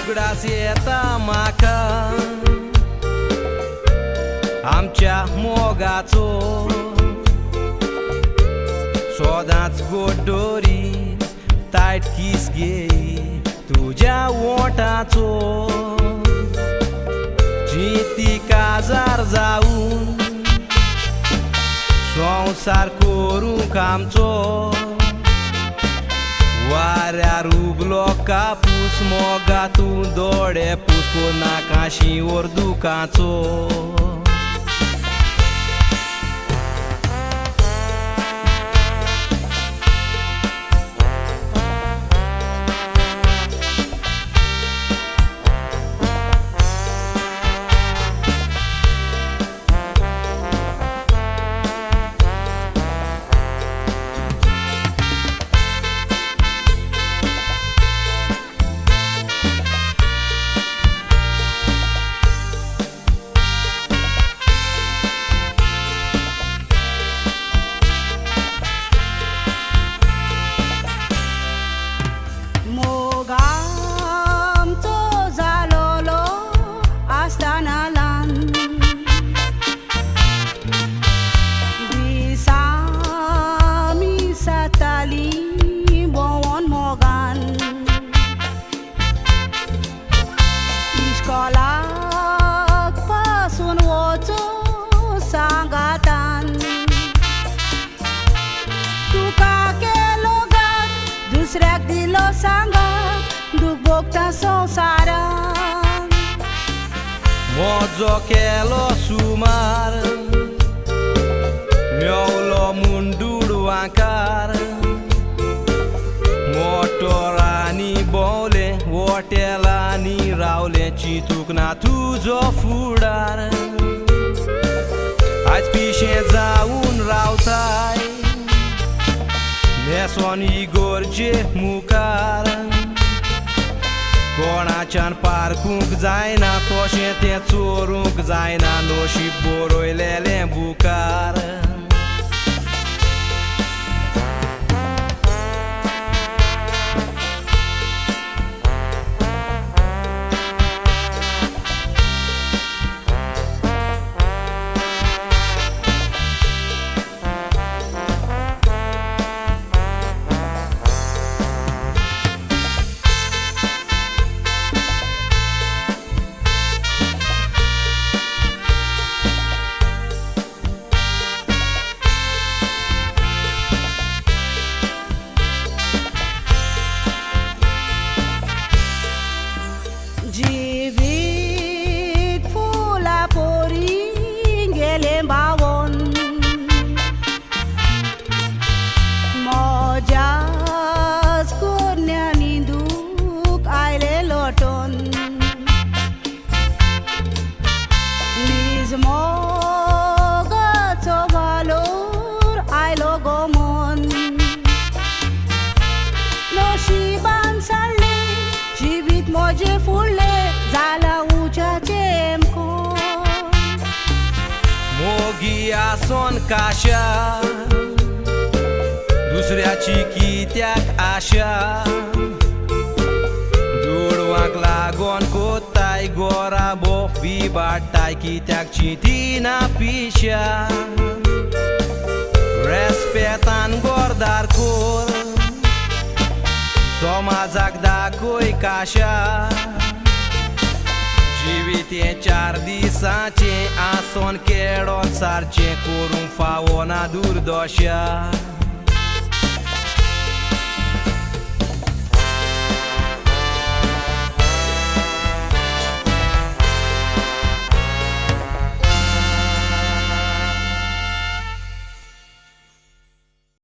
उगडास येता म्हाका आमच्या मोगाचो सोदांच गोडोरी तायट किस घेई तुज्या ओठाचो जिती काजार जाऊन संसार करूंक आमचो वाऱ्यार उगलो कापूस मोगातूं दोळे पुसको नाकाशी ओर दुखाचो दुसऱ्याक दिलो सांगात दूख भोगता संवसारान मोजो केलो सुमार मेवलो म्हूण दुडवांकार मोटोरांनी भोंवले हॉटेलांनी रावले चिंतूंक ना तुजो फुडार आयज पिशें जावन रावताय न्हेसोन इगोर्जे मुखार कोणाच्यान पारखूंक जायना तोशें तें चोरूंक जायना नोशीब बरयलेलें बुकार जिवीत फुला पोरी गेले बावोन मोज्याच कोन्यांनी दूख आयले लोटोन नीज मोगाचो वालोर आयलो गोमोन नशिबान साडले जिवीत मोजे फुडले जाला उज्याचे मोगी आसोन काशा दुसऱ्याची कित्याक आशा दुडवांक लागोन कोत्ताय गोरा बोफी बाडटाय कित्याक चिंतीना पिशा रेस्पेतान गोरदार कोर समाजाक दाखोय काशा जिवीत हें 4 दिसांचें आसोन केळोन सारचें करूंक फावो ना दुर्दशा